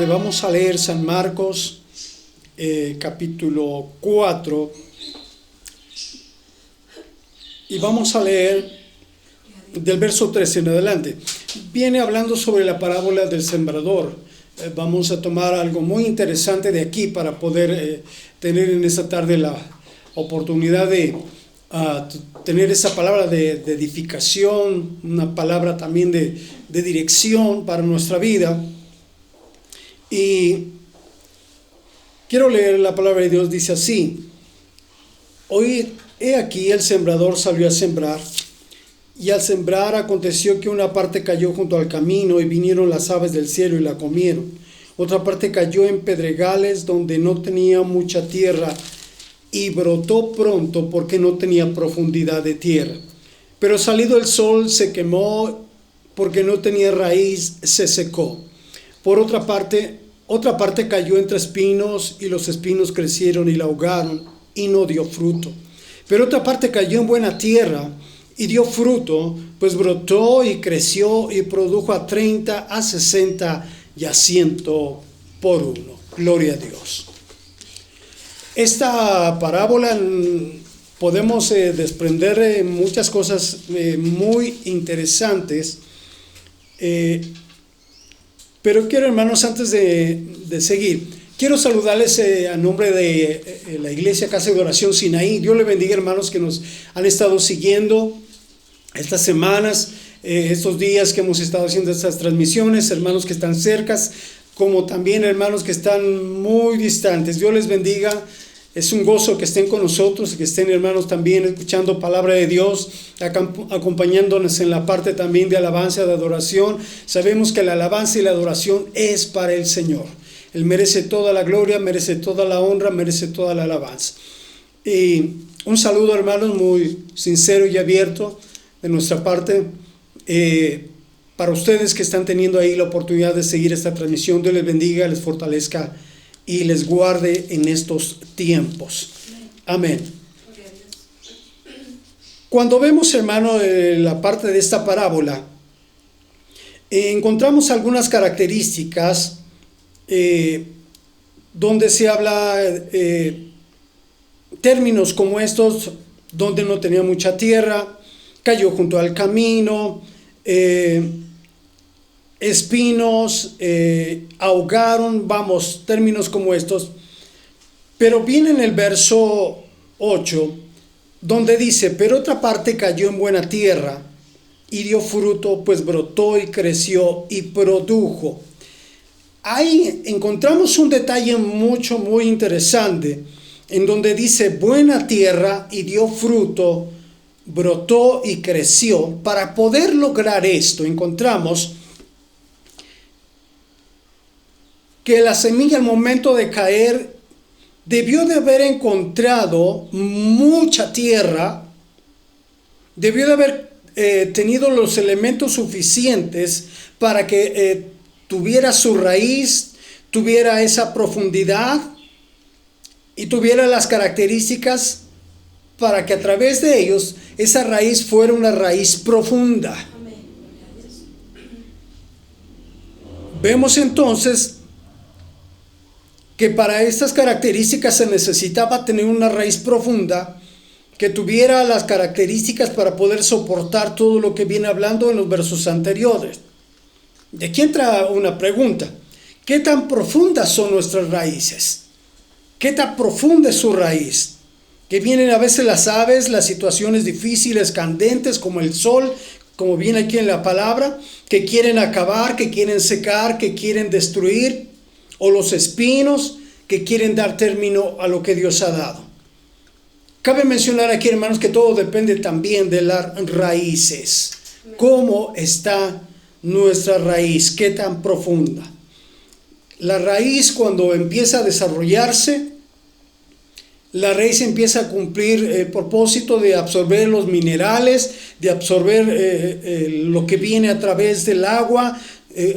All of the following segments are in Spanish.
vamos a leer San Marcos, capítulo 4, y vamos a leer del verso 13 en adelante. Viene hablando sobre la parábola del sembrador. Vamos a tomar algo muy interesante de aquí para poder tener en esta tarde la oportunidad de tener esa palabra de edificación, una palabra también de dirección para nuestra vida. Y quiero leer la palabra de Dios. Dice así: hoy he aquí el sembrador salió a sembrar, y al sembrar aconteció que una parte cayó junto al camino, y vinieron las aves del cielo y la comieron. Otra parte cayó en pedregales donde no tenía mucha tierra, y brotó pronto porque no tenía profundidad de tierra. Pero salido el sol se quemó, porque no tenía raíz, se secó. Por otra parte cayó entre espinos, y los espinos crecieron y la ahogaron, y no dio fruto. Pero otra parte cayó en buena tierra, y dio fruto, pues brotó y creció, y produjo a 30, a 60 y a 100 por uno. Gloria a Dios. Esta parábola podemos desprender muchas cosas muy interesantes. Pero quiero, hermanos, antes de seguir, quiero saludarles a nombre de la Iglesia Casa de Oración Sinaí. Dios les bendiga, hermanos, que nos han estado siguiendo estas semanas, estos días que hemos estado haciendo estas transmisiones, hermanos que están cercas, como también hermanos que están muy distantes. Dios les bendiga. Es un gozo que estén con nosotros, que estén, hermanos, también escuchando palabra de Dios, acompañándonos en la parte también de alabanza, de adoración. Sabemos que la alabanza y la adoración es para el Señor. Él merece toda la gloria, merece toda la honra, merece toda la alabanza. Y un saludo, hermanos, muy sincero y abierto de nuestra parte para ustedes que están teniendo ahí la oportunidad de seguir esta transmisión. Dios les bendiga, les fortalezca y les guarde en estos tiempos. Amén. Cuando vemos, hermano, la parte de esta parábola, encontramos algunas características donde se habla términos como estos: donde no tenía mucha tierra, cayó junto al camino, espinos, ahogaron, términos como estos. Pero viene en el verso 8, donde dice: pero otra parte cayó en buena tierra, y dio fruto, pues brotó y creció y produjo. Ahí encontramos un detalle muy interesante, en donde dice buena tierra y dio fruto, brotó y creció. Para poder lograr esto, encontramos que la semilla al momento de caer debió de haber encontrado mucha tierra, debió de haber tenido los elementos suficientes para que tuviera su raíz, tuviera esa profundidad y tuviera las características para que a través de ellos esa raíz fuera una raíz profunda. Vemos entonces que para estas características se necesitaba tener una raíz profunda que tuviera las características para poder soportar todo lo que viene hablando en los versos anteriores. De aquí entra una pregunta: ¿qué tan profundas son nuestras raíces? ¿Qué tan profunda es su raíz? Que vienen a veces las aves, las situaciones difíciles, candentes, como el sol, como viene aquí en la palabra, que quieren acabar, que quieren secar, que quieren destruir, o los espinos que quieren dar término a lo que Dios ha dado. Cabe mencionar aquí, hermanos, que todo depende también de las raíces. ¿Cómo está nuestra raíz? ¿Qué tan profunda? La raíz, cuando empieza a desarrollarse, la raíz empieza a cumplir el propósito de absorber los minerales, de absorber lo que viene a través del agua,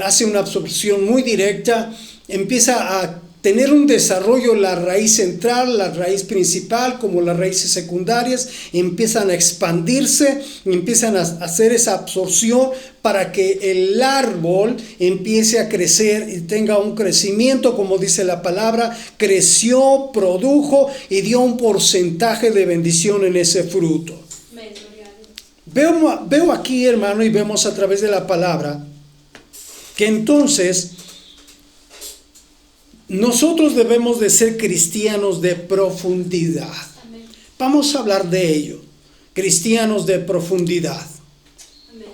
hace una absorción muy directa, empieza a tener un desarrollo, la raíz central, la raíz principal, como las raíces secundarias, empiezan a expandirse, empiezan a hacer esa absorción para que el árbol empiece a crecer y tenga un crecimiento, como dice la palabra, creció, produjo y dio un porcentaje de bendición en ese fruto. Veo aquí, hermano, y vemos a través de la palabra que entonces nosotros debemos de ser cristianos de profundidad. Amén. Vamos a hablar de ello. Cristianos de profundidad. Amén.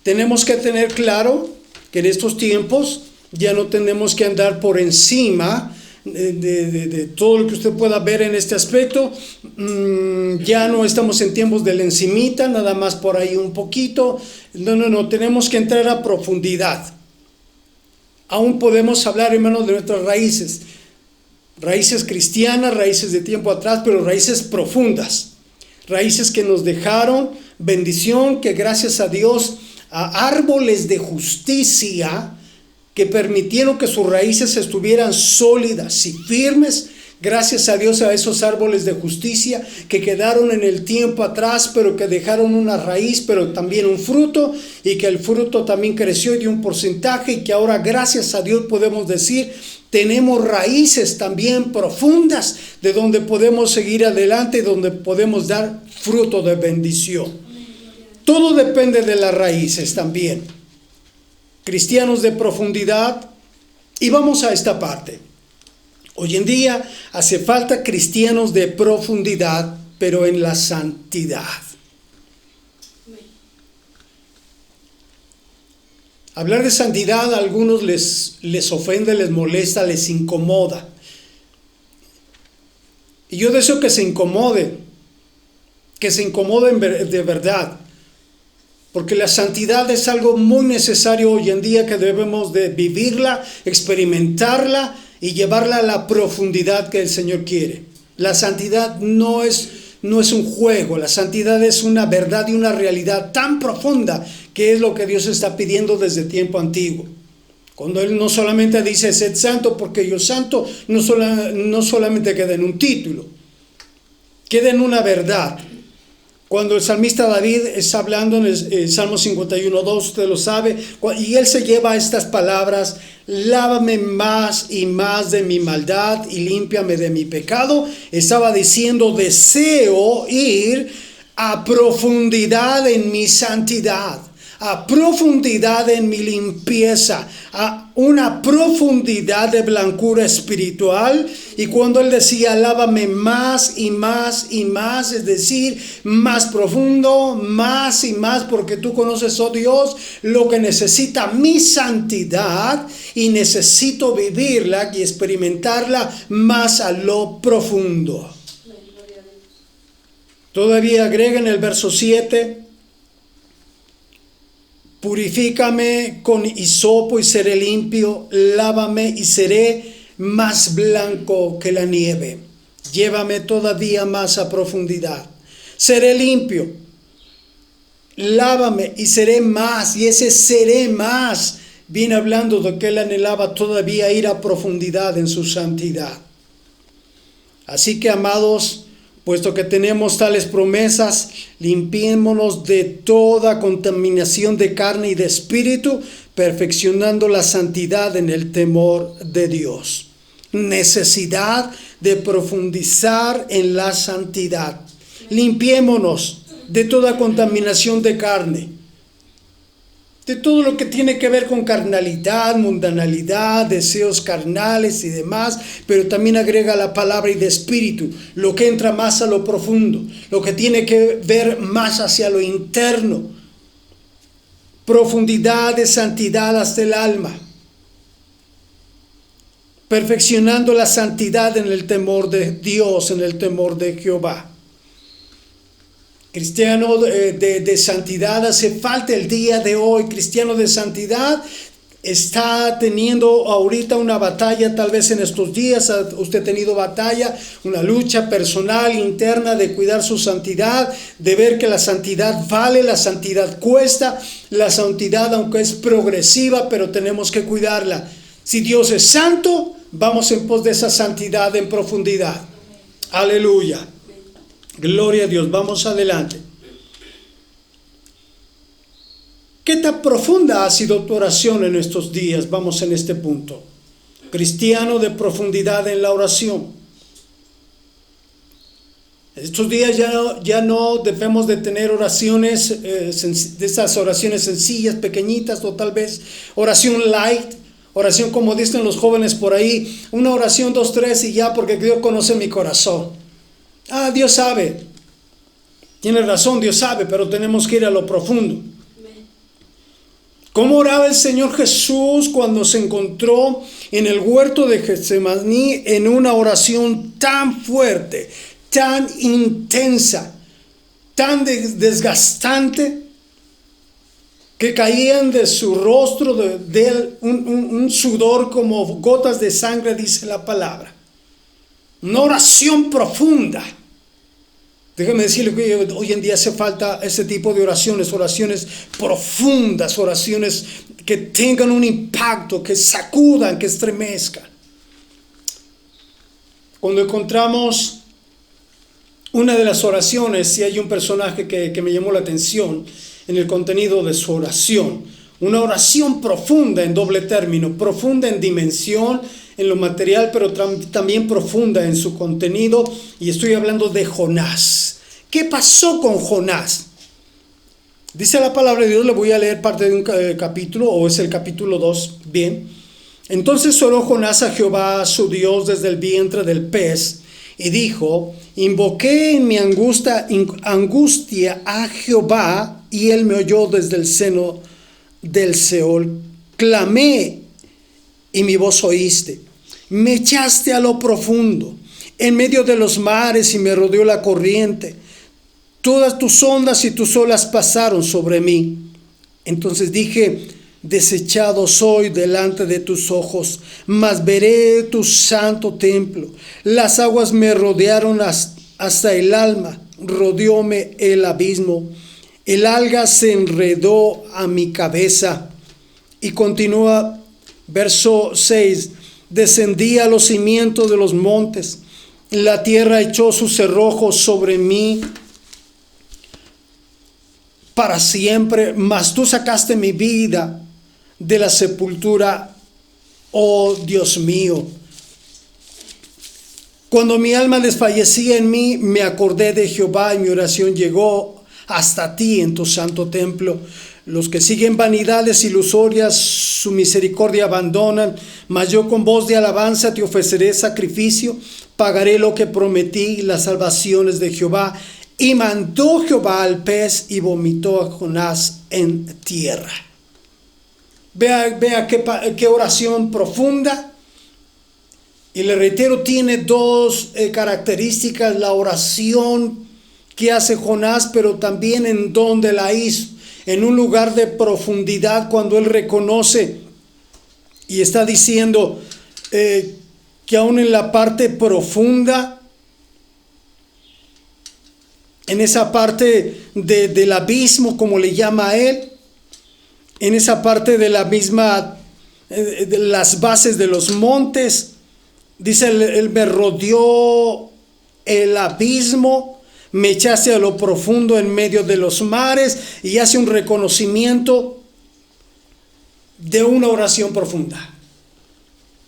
Tenemos que tener claro que en estos tiempos ya no tenemos que andar por encima de todo lo que usted pueda ver en este aspecto. Ya no estamos en tiempos de la encimita, nada más por ahí un poquito. No, tenemos que entrar a profundidad. Aún podemos hablar, hermanos, de nuestras raíces. Raíces cristianas, raíces de tiempo atrás, pero raíces profundas. Raíces que nos dejaron bendición, que gracias a Dios, a árboles de justicia, que permitieron que sus raíces estuvieran sólidas y firmes. Gracias a Dios a esos árboles de justicia que quedaron en el tiempo atrás, pero que dejaron una raíz, pero también un fruto, y que el fruto también creció y dio un porcentaje, y que ahora gracias a Dios podemos decir, tenemos raíces también profundas de donde podemos seguir adelante, donde podemos dar fruto de bendición. Todo depende de las raíces también. Cristianos de profundidad, y vamos a esta parte. Hoy en día hace falta cristianos de profundidad, pero en la santidad. Hablar de santidad a algunos les ofende, les molesta, les incomoda. Y yo deseo que se incomoden de verdad. Porque la santidad es algo muy necesario hoy en día, que debemos de vivirla, experimentarla y llevarla a la profundidad que el Señor quiere. La santidad no es un juego, la santidad es una verdad y una realidad tan profunda, que es lo que Dios está pidiendo desde tiempo antiguo. Cuando Él no solamente dice, sed santo porque yo santo, no solamente queda en un título, queda en una verdad. Cuando el salmista David está hablando en el Salmo 51:2, usted lo sabe, y él se lleva estas palabras: lávame más y más de mi maldad y límpiame de mi pecado. Estaba diciendo, deseo ir a profundidad en mi santidad, a profundidad en mi limpieza, a una profundidad de blancura espiritual. Y cuando él decía, lávame más y más y más, es decir, más profundo, más y más, porque tú conoces, oh Dios, lo que necesita mi santidad, y necesito vivirla y experimentarla más a lo profundo. Todavía agrega en el verso 7, purifícame con hisopo y seré limpio, lávame y seré más blanco que la nieve. Llévame todavía más a profundidad. Seré limpio, lávame y seré más. Y ese seré más viene hablando de que él anhelaba todavía ir a profundidad en su santidad. Así que, amados, puesto que tenemos tales promesas, limpiémonos de toda contaminación de carne y de espíritu, perfeccionando la santidad en el temor de Dios. Necesidad de profundizar en la santidad. Limpiémonos de toda contaminación de carne, de todo lo que tiene que ver con carnalidad, mundanalidad, deseos carnales y demás, pero también agrega la palabra y de espíritu, lo que entra más a lo profundo, lo que tiene que ver más hacia lo interno. Profundidad de santidad hasta el alma. Perfeccionando la santidad en el temor de Dios, en el temor de Jehová. Cristiano de santidad hace falta el día de hoy. Cristiano de santidad está teniendo ahorita una batalla, tal vez en estos días usted ha tenido batalla, una lucha personal, interna, de cuidar su santidad, de ver que la santidad vale, la santidad cuesta, la santidad aunque es progresiva, pero tenemos que cuidarla. Si Dios es santo, vamos en pos de esa santidad en profundidad. Aleluya. Gloria a Dios. Vamos adelante. ¿Qué tan profunda ha sido tu oración en estos días? Vamos en este punto. Cristiano de profundidad en la oración. Estos días ya no debemos de tener oraciones, de esas oraciones sencillas, pequeñitas, o tal vez oración light, oración como dicen los jóvenes por ahí, una oración 2, 3 y ya, porque Dios conoce mi corazón. Dios sabe. Tiene razón, Dios sabe, pero tenemos que ir a lo profundo. ¿Cómo oraba el Señor Jesús cuando se encontró en el huerto de Getsemaní en una oración tan fuerte, tan intensa, tan desgastante, que caían de su rostro de él un sudor como gotas de sangre, dice la palabra? Una oración profunda. Déjame decirle que hoy en día hace falta ese tipo de oraciones profundas, oraciones que tengan un impacto, que sacudan, que estremezcan. Cuando encontramos una de las oraciones, si hay un personaje que me llamó la atención en el contenido de su oración, una oración profunda en doble término, profunda en dimensión, en lo material, pero también profunda en su contenido, y estoy hablando de Jonás. ¿Qué pasó con Jonás? Dice la palabra de Dios, le voy a leer parte de un capítulo, o es el capítulo 2, bien. Entonces oró Jonás a Jehová su Dios desde el vientre del pez, y dijo: invoqué en mi angustia a Jehová, y él me oyó desde el seno del Seol. Clamé, y mi voz oíste. Me echaste a lo profundo, en medio de los mares, y me rodeó la corriente. Todas tus ondas y tus olas pasaron sobre mí. Entonces dije: desechado soy delante de tus ojos, mas veré tu santo templo. Las aguas me rodearon hasta el alma, rodeóme el abismo. El alga se enredó a mi cabeza. Y continúa, verso 6. Descendí a los cimientos de los montes, la tierra echó sus cerrojos sobre mí para siempre, mas tú sacaste mi vida de la sepultura, oh Dios mío. Cuando mi alma desfallecía en mí, me acordé de Jehová, y mi oración llegó hasta ti en tu santo templo. Los que siguen vanidades ilusorias, su misericordia abandonan, mas yo con voz de alabanza te ofreceré sacrificio, pagaré lo que prometí, las salvaciones de Jehová. Y mandó Jehová al pez, y vomitó a Jonás en tierra. Vea qué oración profunda. Y le reitero, tiene dos características: la oración que hace Jonás, pero también en donde la hizo, en un lugar de profundidad, cuando él reconoce y está diciendo que aún en la parte profunda, en esa parte del abismo, como le llama a él, en esa parte de la misma, de las bases de los montes, dice: él me rodeó el abismo, me echaste a lo profundo en medio de los mares, y hace un reconocimiento de una oración profunda.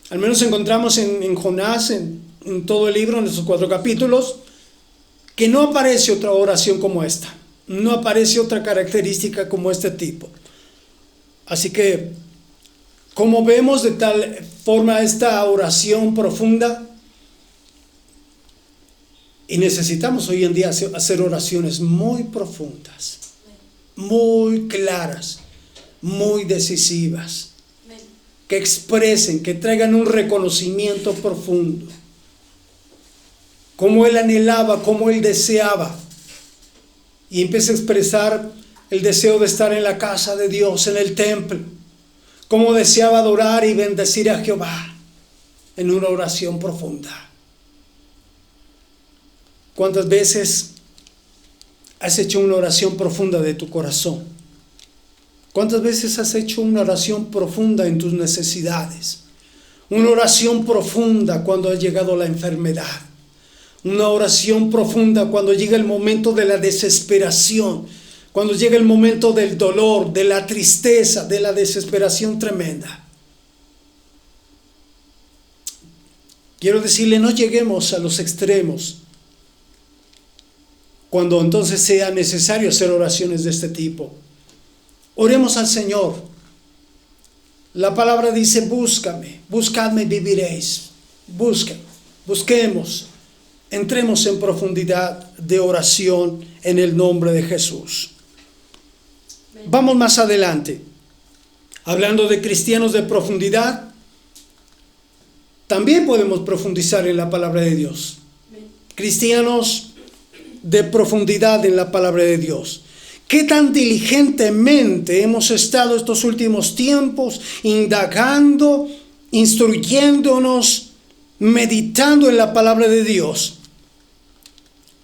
Al menos encontramos en Jonás, en todo el libro, en estos 4 capítulos, que no aparece otra oración como esta, no aparece otra característica como este tipo. Así que, como vemos de tal forma esta oración profunda, y necesitamos hoy en día hacer oraciones muy profundas, muy claras, muy decisivas, que expresen, que traigan un reconocimiento profundo, como él anhelaba, como él deseaba, y empieza a expresar el deseo de estar en la casa de Dios, en el templo, cómo deseaba adorar y bendecir a Jehová en una oración profunda. ¿Cuántas veces has hecho una oración profunda de tu corazón? ¿Cuántas veces has hecho una oración profunda en tus necesidades? Una oración profunda cuando ha llegado la enfermedad. Una oración profunda cuando llega el momento de la desesperación, cuando llega el momento del dolor, de la tristeza, de la desesperación tremenda. Quiero decirle, no lleguemos a los extremos cuando entonces sea necesario hacer oraciones de este tipo. Oremos al Señor. La palabra dice, búscame, buscadme y viviréis. Busquemos, entremos en profundidad de oración en el nombre de Jesús. Vamos más adelante. Hablando de cristianos de profundidad, también podemos profundizar en la palabra de Dios. Cristianos de profundidad en la palabra de Dios. ¿Qué tan diligentemente hemos estado estos últimos tiempos indagando, instruyéndonos, meditando en la palabra de Dios?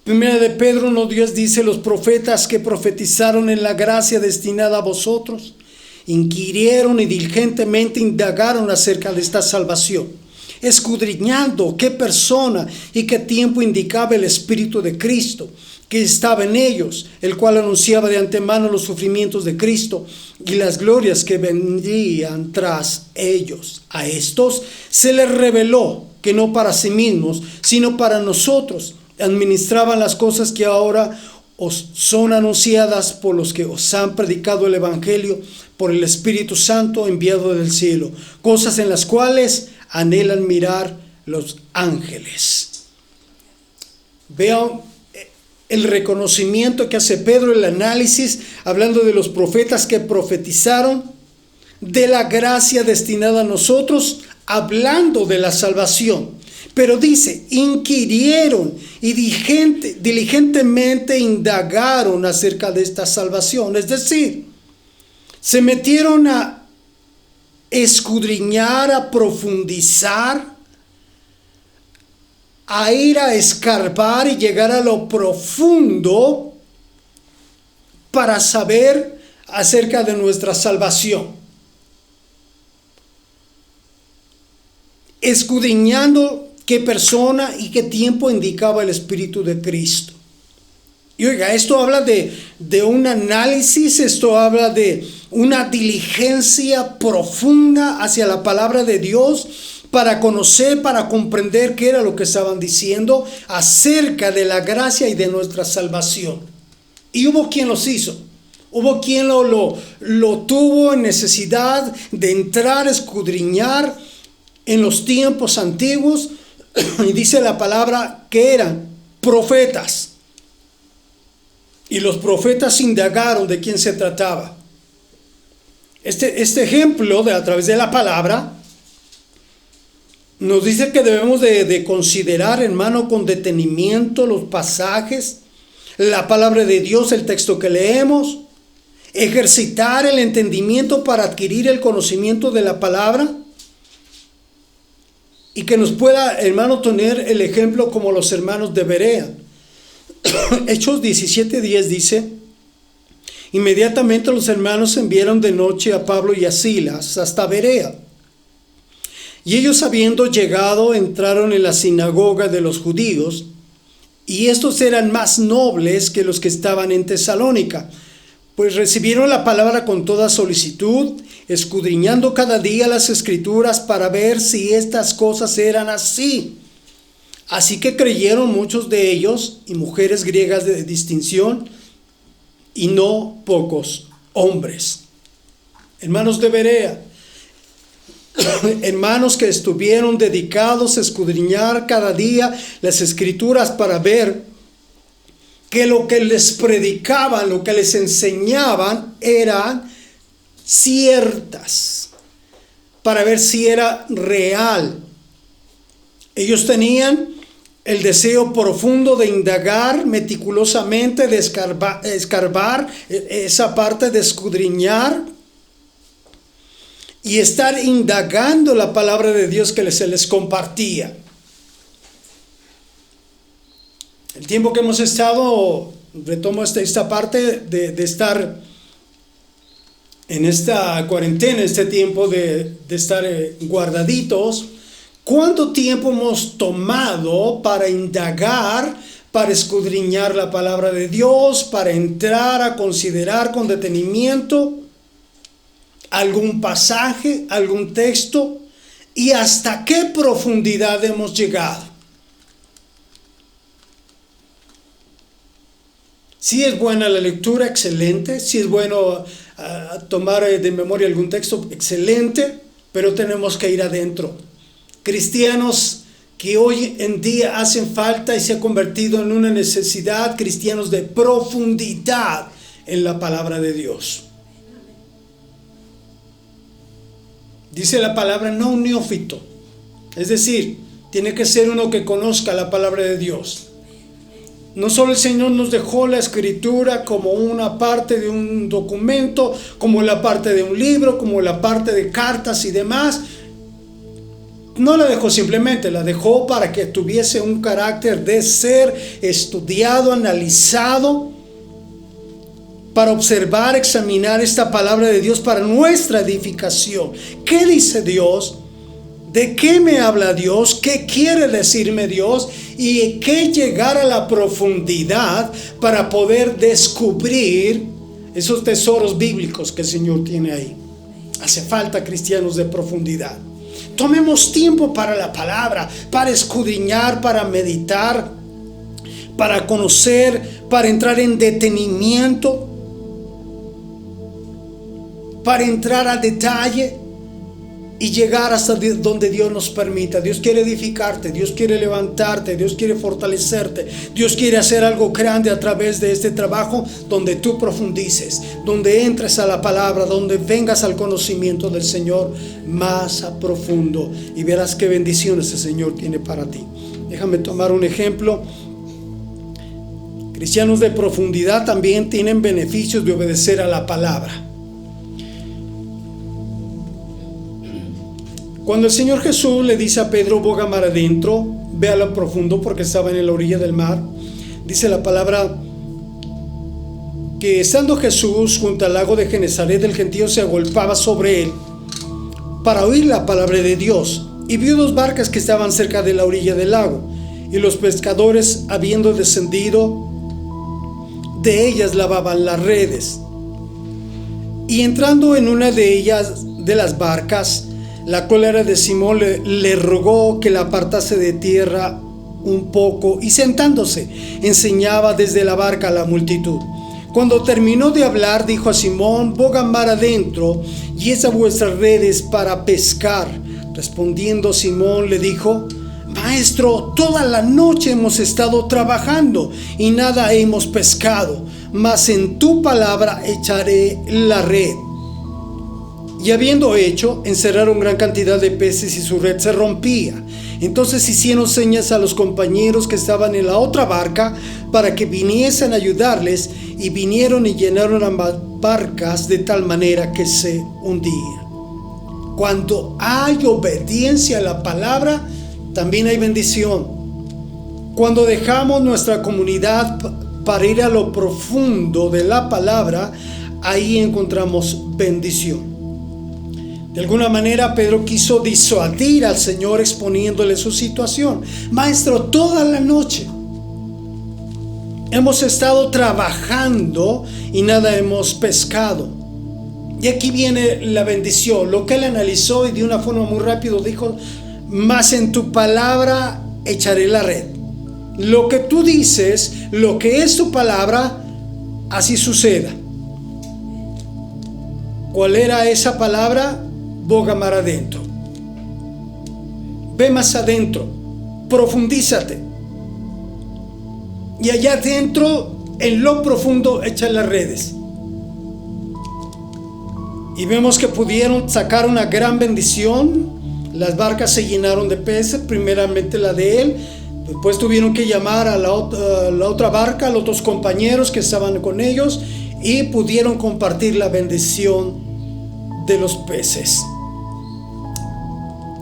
Primera de Pedro 1:10 dice, los profetas que profetizaron en la gracia destinada a vosotros, inquirieron y diligentemente indagaron acerca de esta salvación, escudriñando qué persona y qué tiempo indicaba el Espíritu de Cristo, que estaba en ellos, el cual anunciaba de antemano los sufrimientos de Cristo y las glorias que vendrían tras ellos. A estos se les reveló que no para sí mismos, sino para nosotros, administraban las cosas que ahora os son anunciadas por los que os han predicado el Evangelio por el Espíritu Santo enviado del cielo, cosas en las cuales anhelan mirar los ángeles. Vean el reconocimiento que hace Pedro, el análisis, hablando de los profetas que profetizaron, de la gracia destinada a nosotros, hablando de la salvación. Pero dice, inquirieron y diligentemente indagaron acerca de esta salvación. Es decir, se metieron a escudriñar, a profundizar, a ir a escarbar y llegar a lo profundo para saber acerca de nuestra salvación. Escudriñando qué persona y qué tiempo indicaba el Espíritu de Cristo. Y oiga, esto habla de un análisis, esto habla de una diligencia profunda hacia la palabra de Dios para conocer, para comprender qué era lo que estaban diciendo acerca de la gracia y de nuestra salvación. Y hubo quien los hizo. Hubo quien lo tuvo en necesidad de entrar, escudriñar en los tiempos antiguos. Y dice la palabra que eran profetas. Y los profetas indagaron de quién se trataba. Este ejemplo a través de la palabra nos dice que debemos de considerar, hermano, con detenimiento los pasajes, la palabra de Dios, el texto que leemos, ejercitar el entendimiento para adquirir el conocimiento de la palabra. Y que nos pueda, hermano, tener el ejemplo como los hermanos de Berea. Hechos 17:10 dice, inmediatamente los hermanos enviaron de noche a Pablo y a Silas hasta Berea. Y ellos, habiendo llegado, entraron en la sinagoga de los judíos, y estos eran más nobles que los que estaban en Tesalónica, pues recibieron la palabra con toda solicitud, escudriñando cada día las Escrituras para ver si estas cosas eran así. Así que creyeron muchos de ellos, y mujeres griegas de distinción, y no pocos hombres. Hermanos de Berea, hermanos que estuvieron dedicados a escudriñar cada día las Escrituras para ver que lo que les predicaban, lo que les enseñaban eran ciertas, para ver si era real. Ellos tenían el deseo profundo de indagar meticulosamente, de escarbar esa parte de escudriñar y estar indagando la palabra de Dios que se les compartía. El tiempo que hemos estado, retomo esta parte de estar en esta cuarentena, este tiempo de estar guardaditos. ¿Cuánto tiempo hemos tomado para indagar, para escudriñar la palabra de Dios, para entrar a considerar con detenimiento algún pasaje, algún texto, y hasta qué profundidad hemos llegado? Si es buena la lectura, excelente. Si es bueno tomar de memoria algún texto, excelente, pero tenemos que ir adentro. Cristianos que hoy en día hacen falta y se ha convertido en una necesidad, cristianos de profundidad en la palabra de Dios. Dice la palabra, no un neófito, es decir, tiene que ser uno que conozca la palabra de Dios. No solo el Señor nos dejó la Escritura como una parte de un documento, como la parte de un libro, como la parte de cartas y demás. No la dejó simplemente, la dejó para que tuviese un carácter de ser estudiado, analizado, para observar, examinar esta palabra de Dios para nuestra edificación. ¿Qué dice Dios? ¿De qué me habla Dios? ¿Qué quiere decirme Dios? Y qué llegar a la profundidad para poder descubrir esos tesoros bíblicos que el Señor tiene ahí. Hace falta cristianos de profundidad. Tomemos tiempo para la palabra, para escudriñar, para meditar, para conocer, para entrar en detenimiento, para entrar a detalle y llegar hasta donde Dios nos permita. Dios quiere edificarte, Dios quiere levantarte, Dios quiere fortalecerte, Dios quiere hacer algo grande a través de este trabajo, donde tú profundices, donde entres a la palabra, donde vengas al conocimiento del Señor más a profundo, y verás qué bendiciones el Señor tiene para ti. Déjame tomar un ejemplo. Cristianos de profundidad también tienen beneficios de obedecer a la palabra. Cuando el Señor Jesús le dice a Pedro, boga mar adentro, ve a lo profundo, porque estaba en la orilla del mar, dice la palabra que estando Jesús junto al lago de Genezaret, el gentío se agolpaba sobre él para oír la palabra de Dios, y vio dos barcas que estaban cerca de la orilla del lago, y los pescadores, habiendo descendido de ellas, lavaban las redes. Y entrando en una de ellas, de las barcas, la cual era de Simón, le rogó que la apartase de tierra un poco, y sentándose enseñaba desde la barca a la multitud. Cuando terminó de hablar, dijo a Simón, boga mar adentro y echa vuestras redes para pescar. Respondiendo Simón le dijo, Maestro, toda la noche hemos estado trabajando y nada hemos pescado, mas en tu palabra echaré la red. Y habiendo hecho, encerraron gran cantidad de peces y su red se rompía. Entonces hicieron señas a los compañeros que estaban en la otra barca para que viniesen a ayudarles, y vinieron y llenaron ambas barcas de tal manera que se hundían. Cuando hay obediencia a la palabra, también hay bendición. Cuando dejamos nuestra comunidad para ir a lo profundo de la palabra, ahí encontramos bendición. De alguna manera Pedro quiso disuadir al Señor exponiéndole su situación. Maestro, toda la noche hemos estado trabajando y nada hemos pescado. Y aquí viene la bendición. Lo que él analizó y de una forma muy rápida dijo, mas en tu palabra echaré la red. Lo que tú dices, lo que es tu palabra, así suceda. ¿Cuál era esa palabra? Boga mar adentro. Ve más adentro, profundízate, y allá adentro, en lo profundo, echa las redes. Y vemos que pudieron sacar una gran bendición. Las barcas se llenaron de peces, primeramente la de él, después tuvieron que llamar a la otra barca, a los otros compañeros que estaban con ellos, y pudieron compartir la bendición de los peces.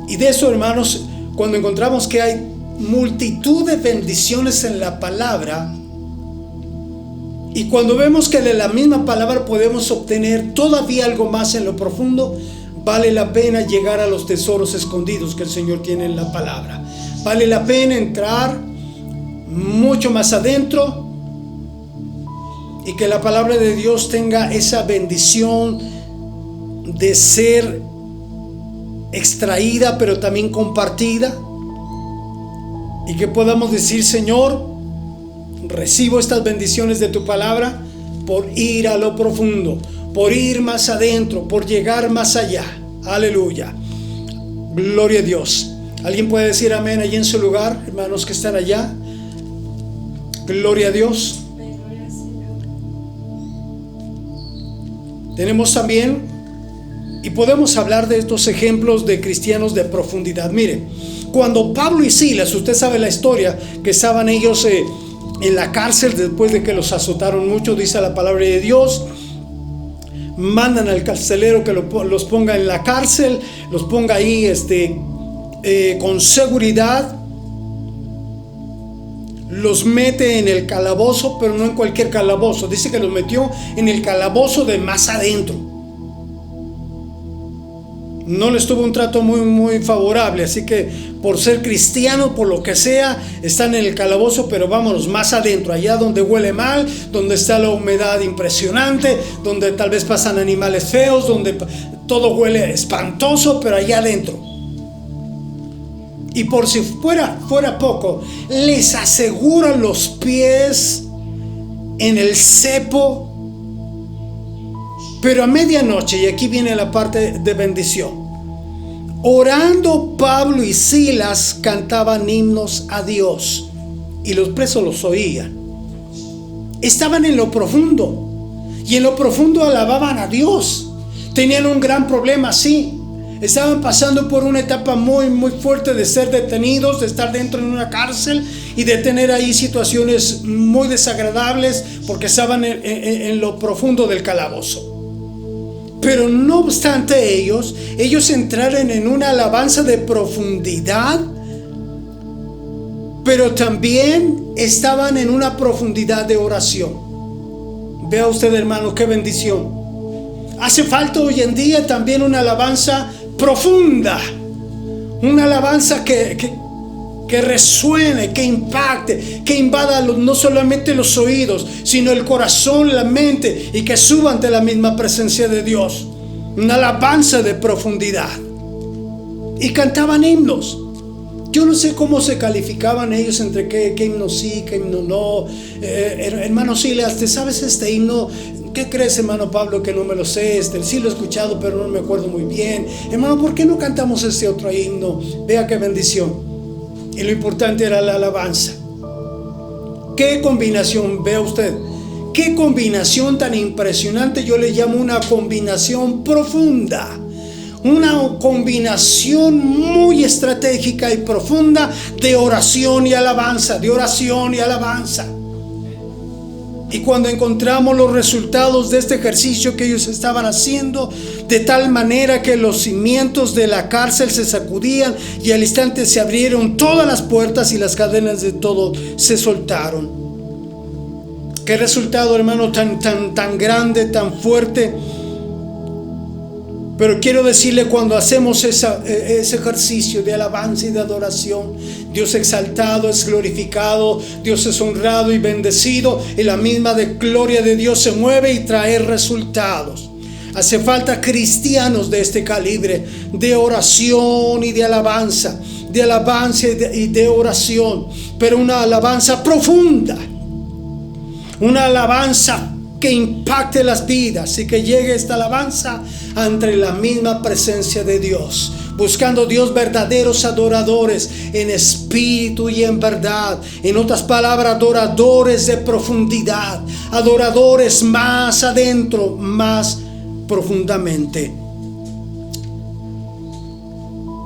Y de eso, hermanos, cuando encontramos que hay multitud de bendiciones en la palabra, y cuando vemos que de la misma palabra podemos obtener todavía algo más en lo profundo, vale la pena llegar a los tesoros escondidos que el Señor tiene en la palabra. Vale la pena entrar mucho más adentro y que la palabra de Dios tenga esa bendición de ser extraída pero también compartida, y que podamos decir: Señor, recibo estas bendiciones de tu palabra por ir a lo profundo, por ir más adentro, por llegar más allá. Aleluya, gloria a Dios. ¿Alguien puede decir amén allí en su lugar, hermanos que están allá? Gloria a Dios. Tenemos también, y podemos hablar de estos ejemplos de cristianos de profundidad. Mire, cuando Pablo y Silas, usted sabe la historia, que estaban ellos en la cárcel después de que los azotaron mucho, dice la palabra de Dios. Mandan al carcelero que los ponga en la cárcel, los ponga ahí con seguridad, los mete en el calabozo, pero no en cualquier calabozo. Dice que los metió en el calabozo de más adentro. No les tuvo un trato muy favorable, así que por ser cristianos, por lo que sea, están en el calabozo, pero vámonos más adentro, allá donde huele mal, donde está la humedad impresionante, donde tal vez pasan animales feos, donde todo huele espantoso, pero allá adentro. Y por si fuera poco, les aseguran los pies en el cepo. Pero a medianoche, y aquí viene la parte de bendición, orando Pablo y Silas cantaban himnos a Dios, y los presos los oían. Estaban en lo profundo, y en lo profundo alababan a Dios. Tenían un gran problema, sí. Estaban pasando por una etapa muy fuerte de ser detenidos, de estar dentro de una cárcel y de tener ahí situaciones muy desagradables, porque estaban en lo profundo del calabozo. Pero no obstante ellos entraron en una alabanza de profundidad, pero también estaban en una profundidad de oración. Vea usted, hermano, qué bendición. Hace falta hoy en día también una alabanza profunda, una alabanza que resuene, que impacte, que invada no solamente los oídos, sino el corazón, la mente, y que suba ante la misma presencia de Dios. Una alabanza de profundidad. Y cantaban himnos. Yo no sé cómo se calificaban ellos entre qué himno sí, qué himno no. Hermano Silas, ¿te sabes este himno? ¿Qué crees, hermano Pablo, que no me lo sé? Sí lo he escuchado, pero no me acuerdo muy bien. Hermano, ¿por qué no cantamos este otro himno? Vea qué bendición. Y lo importante era la alabanza. Qué combinación, vea usted, qué combinación tan impresionante. Yo le llamo una combinación profunda, una combinación muy estratégica y profunda de oración y alabanza, de oración y alabanza. Y cuando encontramos los resultados de este ejercicio que ellos estaban haciendo, de tal manera que los cimientos de la cárcel se sacudían y al instante se abrieron todas las puertas y las cadenas de todo se soltaron. Qué resultado, hermano, tan grande, tan fuerte. Pero quiero decirle, cuando hacemos ese ejercicio de alabanza y de adoración, Dios es exaltado, es glorificado, Dios es honrado y bendecido, y la misma de gloria de Dios se mueve y trae resultados. Hace falta cristianos de este calibre, de oración y de alabanza y de oración, pero una alabanza profunda, una alabanza que impacte las vidas, y que llegue esta alabanza ante la misma presencia de Dios, buscando Dios verdaderos adoradores en espíritu y en verdad. En otras palabras, adoradores de profundidad, adoradores más adentro, más profundamente.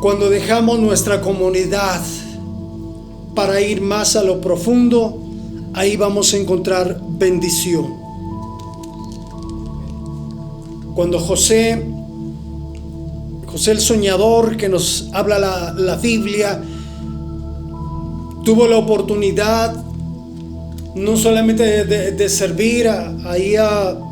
Cuando dejamos nuestra comunidad para ir más a lo profundo, ahí vamos a encontrar bendición. Cuando José José el soñador que nos habla la Biblia, tuvo la oportunidad no solamente de servir ahí al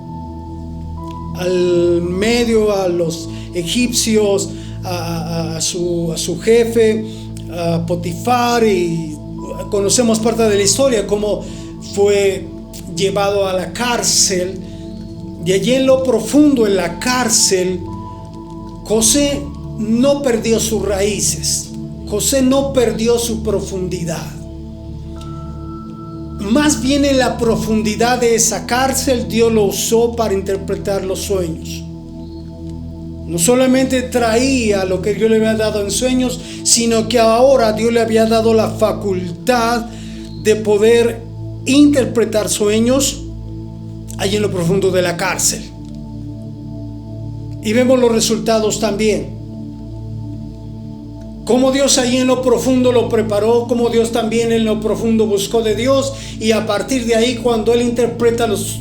medio, a los egipcios, a su jefe, a Potifar, y conocemos parte de la historia, cómo fue llevado a la cárcel. Y allí en lo profundo, en la cárcel, José no perdió sus raíces, José no perdió su profundidad. Más bien en la profundidad de esa cárcel, Dios lo usó para interpretar los sueños. No solamente traía lo que Dios le había dado en sueños, sino que ahora Dios le había dado la facultad de poder interpretar sueños allí en lo profundo de la cárcel. Y vemos los resultados también. Cómo Dios ahí en lo profundo lo preparó, cómo Dios también en lo profundo buscó de Dios, y a partir de ahí, cuando él interpreta los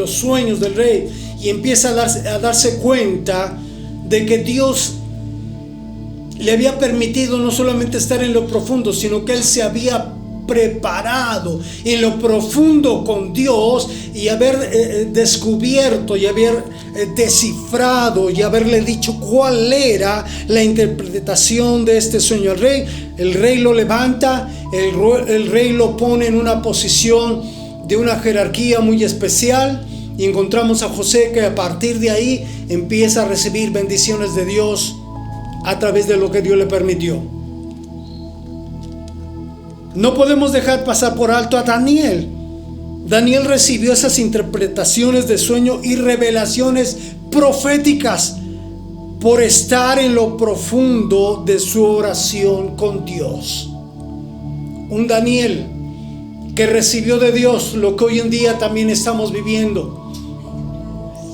sueños del rey y empieza a darse cuenta de que Dios le había permitido no solamente estar en lo profundo, sino que él se había preparado en lo profundo con Dios, y haber descubierto y haber descifrado y haberle dicho cuál era la interpretación de este sueño al rey. El rey lo levanta, el rey lo pone en una posición de una jerarquía muy especial, y encontramos a José que a partir de ahí empieza a recibir bendiciones de Dios a través de lo que Dios le permitió. No podemos dejar pasar por alto a Daniel. Daniel recibió esas interpretaciones de sueño y revelaciones proféticas por estar en lo profundo de su oración con Dios. Un Daniel que recibió de Dios lo que hoy en día también estamos viviendo.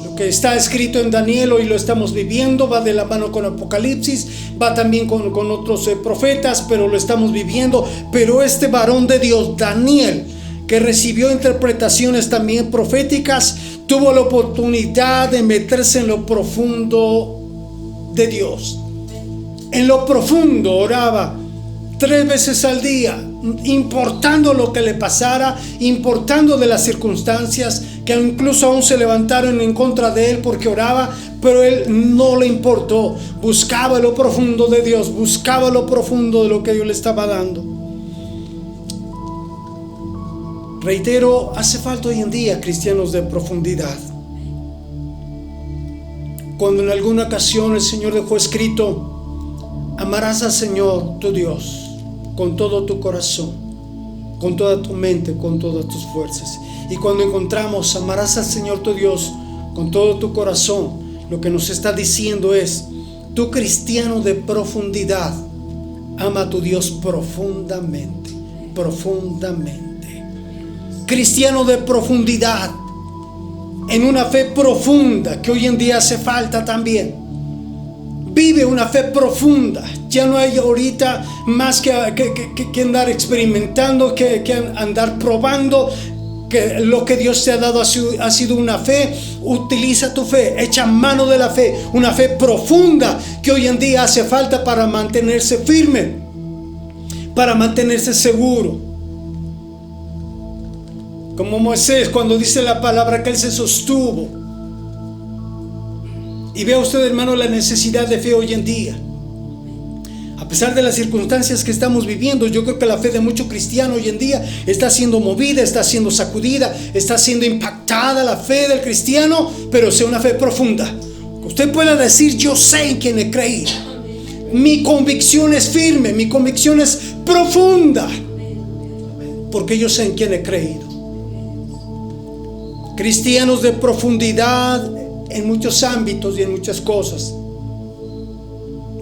Lo que está escrito en Daniel hoy lo estamos viviendo, va de la mano con Apocalipsis, va también con otros profetas, pero lo estamos viviendo. Pero este varón de Dios, Daniel, que recibió interpretaciones también proféticas, tuvo la oportunidad de meterse en lo profundo de Dios. En lo profundo oraba 3 veces al día, importando lo que le pasara, importando de las circunstancias que incluso aún se levantaron en contra de él porque oraba, pero él no le importó. Buscaba lo profundo de Dios, buscaba lo profundo de lo que Dios le estaba dando. Reitero, hace falta hoy en día cristianos de profundidad. Cuando en alguna ocasión el Señor dejó escrito: amarás al Señor tu Dios con todo tu corazón, con toda tu mente, con todas tus fuerzas. Y cuando encontramos amarás al Señor tu Dios con todo tu corazón, lo que nos está diciendo es: tú, cristiano de profundidad, ama a tu Dios profundamente, profundamente. Cristiano de profundidad, en una fe profunda que hoy en día hace falta también. Vive una fe profunda. Ya no hay ahorita más que andar experimentando, que andar probando. Que lo que Dios te ha dado ha sido una fe. Utiliza tu fe, echa mano de la fe, una fe profunda que hoy en día hace falta para mantenerse firme, para mantenerse seguro. Como Moisés, cuando dice la palabra que él se sostuvo. Y vea usted, hermano, la necesidad de fe hoy en día. A pesar de las circunstancias que estamos viviendo, yo creo que la fe de muchos cristianos hoy en día está siendo movida, está siendo sacudida, está siendo impactada la fe del cristiano, pero sea una fe profunda. Usted pueda decir: yo sé en quién he creído. Mi convicción es firme, mi convicción es profunda, porque yo sé en quién he creído. Cristianos de profundidad en muchos ámbitos y en muchas cosas.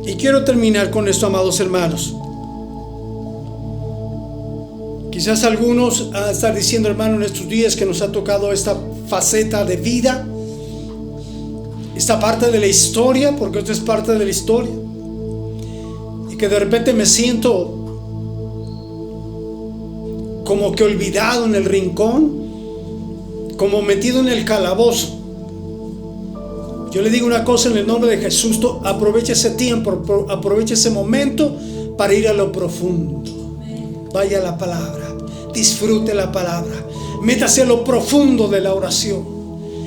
Y quiero terminar con esto, amados hermanos. Quizás algunos están diciendo, hermano, en estos días que nos ha tocado esta faceta de vida, esta parte de la historia, porque esto es parte de la historia, y que de repente me siento como que olvidado en el rincón, como metido en el calabozo. Yo le digo una cosa en el nombre de Jesús: aproveche ese tiempo, aproveche ese momento para ir a lo profundo. Vaya a la palabra, disfrute la palabra, métase a lo profundo de la oración,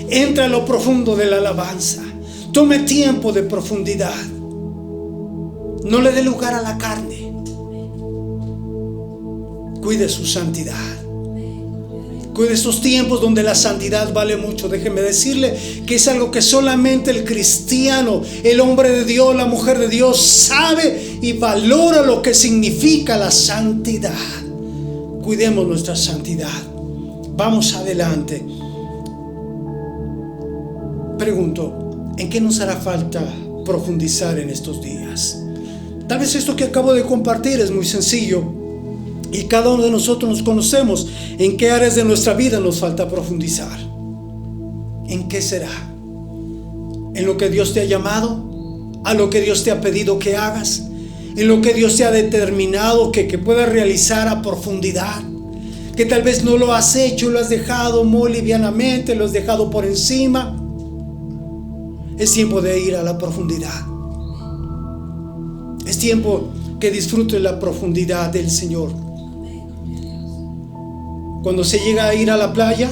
entra a lo profundo de la alabanza, tome tiempo de profundidad. No le dé lugar a la carne. Cuide su santidad. Cuide estos tiempos donde la santidad vale mucho. Déjeme decirle que es algo que solamente el cristiano, el hombre de Dios, la mujer de Dios sabe y valora lo que significa la santidad. Cuidemos nuestra santidad. Vamos adelante. Pregunto, ¿en qué nos hará falta profundizar en estos días? Tal vez esto que acabo de compartir es muy sencillo y cada uno de nosotros nos conocemos en qué áreas de nuestra vida nos falta profundizar. ¿En qué será? ¿En lo que Dios te ha llamado? ¿A lo que Dios te ha pedido que hagas? ¿En lo que Dios te ha determinado que puedas realizar a profundidad? Que tal vez no lo has hecho, lo has dejado muy livianamente, lo has dejado por encima. Es tiempo de ir a la profundidad. Es tiempo que disfrutes la profundidad del Señor. Cuando se llega a ir a la playa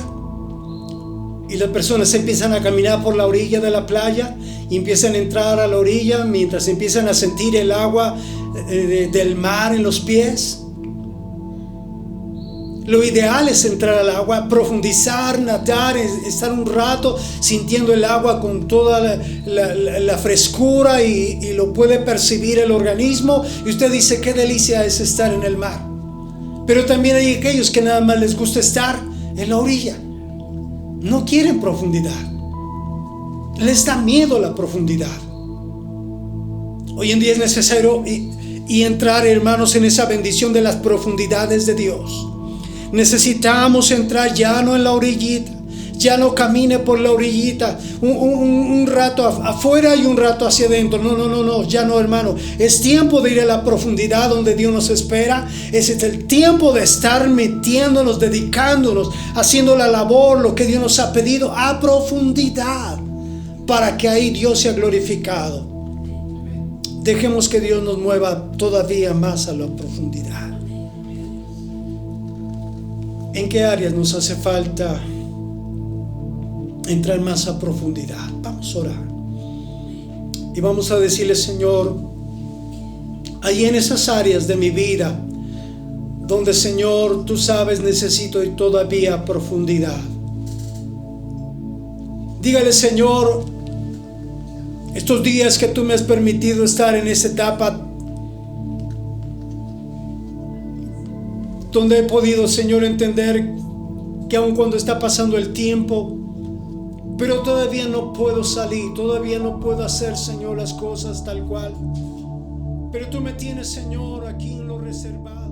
y las personas empiezan a caminar por la orilla de la playa y empiezan a entrar a la orilla mientras empiezan a sentir el agua del mar en los pies, lo ideal es entrar al agua, profundizar, nadar, estar un rato sintiendo el agua con toda la frescura y lo puede percibir el organismo. Y usted dice: qué delicia es estar en el mar. Pero también hay aquellos que nada más les gusta estar en la orilla. No quieren profundidad. Les da miedo la profundidad. Hoy en día es necesario y entrar, hermanos, en esa bendición de las profundidades de Dios. Necesitamos entrar ya no en la orillita, ya no camine por la orillita, un rato afuera y un rato hacia adentro. No, ya no, hermano. Es tiempo de ir a la profundidad donde Dios nos espera. Es el tiempo de estar metiéndonos, dedicándonos, haciendo la labor, lo que Dios nos ha pedido a profundidad, para que ahí Dios sea glorificado. Dejemos que Dios nos mueva todavía más a la profundidad. ¿En qué áreas nos hace falta entrar más a profundidad? Vamos a orar y vamos a decirle: Señor, ahí en esas áreas de mi vida donde, Señor, tú sabes, necesito ir todavía a profundidad. Dígale: Señor, estos días que tú me has permitido estar en esa etapa donde he podido, Señor, entender que aun cuando está pasando el tiempo, pero todavía no puedo salir, todavía no puedo hacer, Señor, las cosas tal cual. Pero tú me tienes, Señor, aquí en lo reservado.